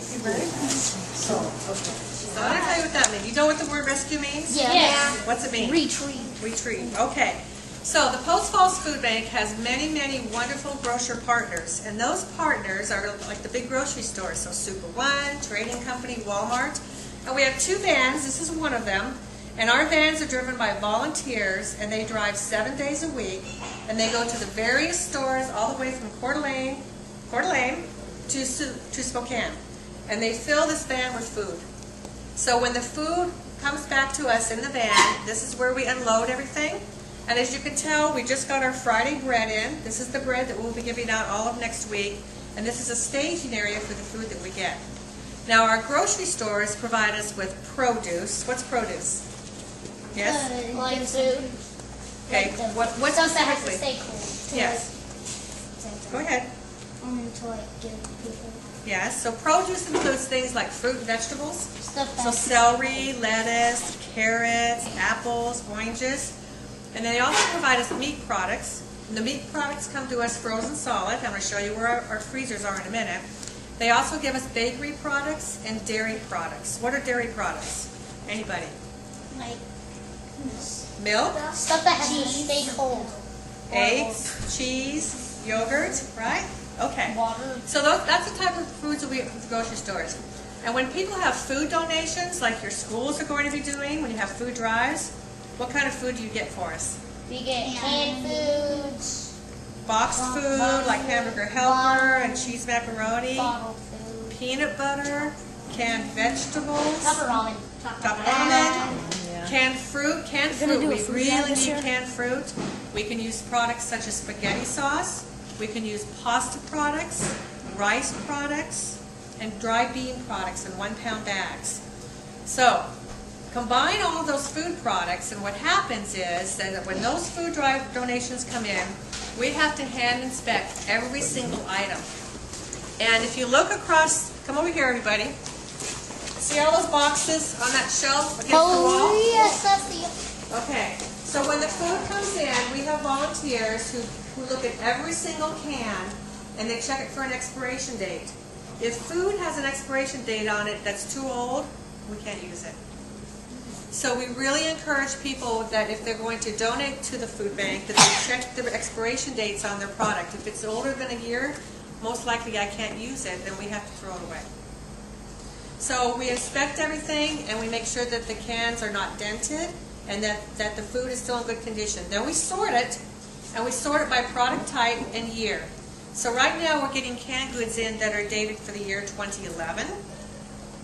You ready? So let me tell you what that means. You know what the word rescue means? Yeah. What's it mean? Retrieve. Retrieve. Okay. So the Post Falls Food Bank has many, many wonderful grocer partners, and those partners are like the big grocery stores, so Super One, Trading Company, Walmart, and we have 2 vans. This is one of them, and our vans are driven by volunteers, and they drive 7 days a week, and they go to the various stores all the way from Coeur d'Alene to Spokane, and they fill this van with food. So when the food comes back to us in the van, this is where we unload everything. And as you can tell, we just got our Friday bread in. This is the bread that we'll be giving out all of next week. And this is a staging area for the food that we get. Now our grocery stores provide us with produce. What's produce? Yes? Like food. Okay. What's Stuff that has to specifically? stay cool. Yes. Go ahead. To like give people. Yes. So produce includes things like fruit and vegetables. Stuff So celery, lettuce, carrots, apples, oranges. And then they also provide us meat products. And the meat products come to us frozen solid. I'm going to show you where our freezers are in a minute. They also give us bakery products and dairy products. What are dairy products? Anybody? Like Milk, stuff that has to stay cold. eggs, cheese, yogurt, right? Okay. Water. So that's the type of foods that we get from the grocery stores. And when people have food donations, like your schools are going to be doing, when you have food drives, what kind of food do you get for us? We get canned foods, Boxed food, like hamburger helper and cheese macaroni, bottled food, peanut butter, canned vegetables, top ramen, canned fruit. Canned fruit, we really need canned fruit. We can use products such as spaghetti sauce. We can use pasta products, rice products, and dry bean products in 1-pound bags. So, combine all of those food products, and what happens is that when those food drive donations come in, we have to hand inspect every single item. And if you look across, come over here everybody, see all those boxes on that shelf against the wall? Oh, yes, I see it. Okay, so when the food comes in, we have volunteers who look at every single can and they check it for an expiration date. If food has an expiration date on it that's too old, we can't use it. So we really encourage people that if they're going to donate to the food bank, that they check the expiration dates on their product. If it's older than a year, most likely I can't use it, then we have to throw it away. So we inspect everything and we make sure that the cans are not dented and that the food is still in good condition. Then we sort it, and we sort it by product type and year. So right now we're getting canned goods in that are dated for the year 2011.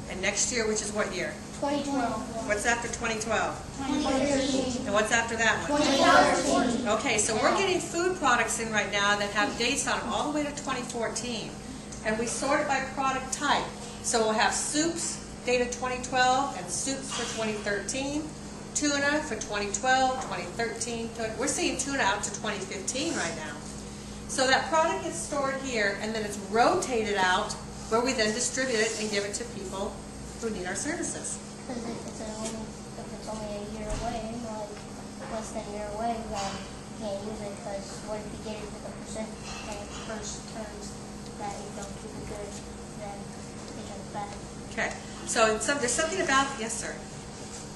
And next year, which is what year? 2012. What's after 2012? 2013. And what's after that one? 2014. Okay, so we're getting food products in right now that have dates on them all the way to 2014. And we sort it by product type. So we'll have soups dated 2012 and soups for 2013. Tuna for 2012, 2013. We're seeing tuna out to 2015 right now. So that product gets stored here and then it's rotated out where we then distribute it and give it to people who need our services. Because if it's only a year away, like less than a year away, then you can't use it because what if you get it with a percent like first terms that you don't keep it good, then it turns bad. Okay, so there's something about, yes sir?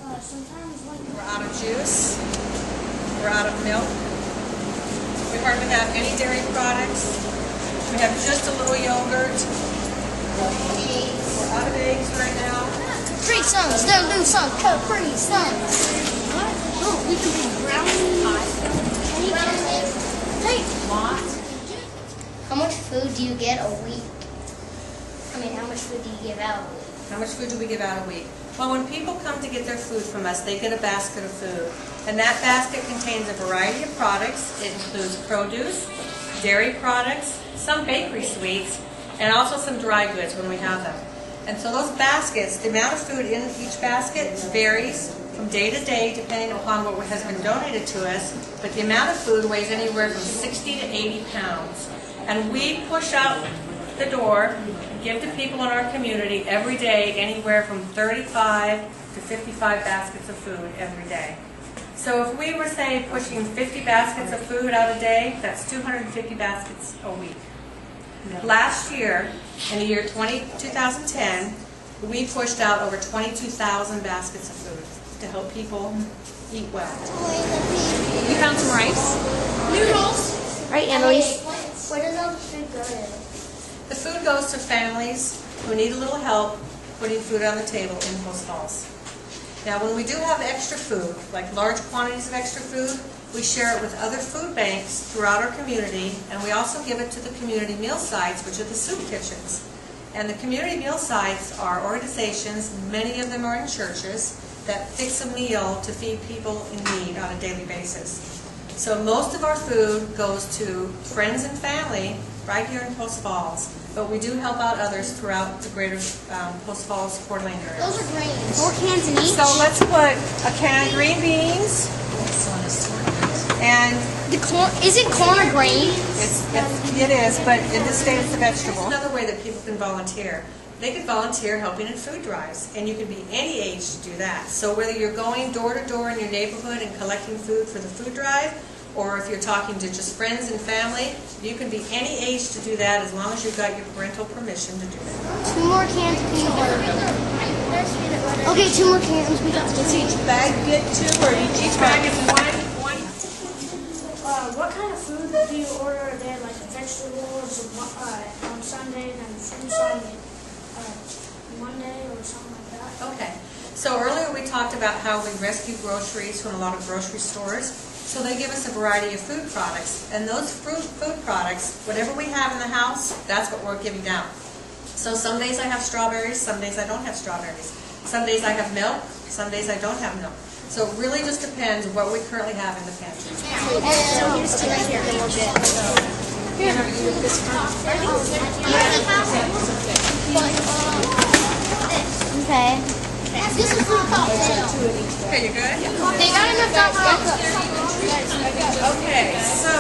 Sometimes when We're out of juice, we're out of milk, we hardly have any dairy products, we have just a little yogurt, we're out of eggs right now. Capri Suns, don't do some Capri Suns. What? Oh, we can do brownies. Hey, what? How much food do you get a week? I mean, how much food do you give out a week? How much food do we give out a week? Well, when people come to get their food from us, they get a basket of food. And that basket contains a variety of products. It includes produce, dairy products, some bakery sweets, and also some dry goods when we have them. And so those baskets, the amount of food in each basket varies from day to day depending upon what has been donated to us, but the amount of food weighs anywhere from 60 to 80 pounds. And we push out the door, give to people in our community every day anywhere from 35 to 55 baskets of food every day. So if we were, say, pushing 50 baskets of food out a day, that's 250 baskets a week. Last year, in the year 2010, we pushed out over 22,000 baskets of food to help people eat well. You found some rice? Noodles. Right, Emily? Where does all the food go to? The food goes to families who need a little help putting food on the table in Post Falls. Now, when we do have extra food, like large quantities of extra food, we share it with other food banks throughout our community, and we also give it to the community meal sites, which are the soup kitchens. And the community meal sites are organizations, many of them are in churches, that fix a meal to feed people in need on a daily basis. So most of our food goes to friends and family right here in Post Falls, but we do help out others throughout the greater Post Falls, Coeur d'Alene area. Those are grains. 4 cans in each. So let's put a can of green beans. And Is it corn or grain? it is, but in this state it's a vegetable. Another way that people can volunteer. They could volunteer helping in food drives, and you can be any age to do that. So whether you're going door to door in your neighborhood and collecting food for the food drive, or if you're talking to just friends and family, you can be any age to do that as long as you've got your parental permission to do it. 2 more cans of peanut butter. Okay, 2 more cans. We got Does each bag get 2 or each bag is one? What kind of food do you order there, like vegetables on Sunday and fruits on Monday or something like that? Okay. So earlier we talked about how we rescue groceries from a lot of grocery stores. So they give us a variety of food products. And those food products, whatever we have in the house, that's what we're giving down. So some days I have strawberries, some days I don't have strawberries. Some days I have milk, some days I don't have milk. So it really just depends what we currently have in the pantry. So here's two right here. Okay. This is for cocktail. Okay, you good? They got enough chocolate. Okay, so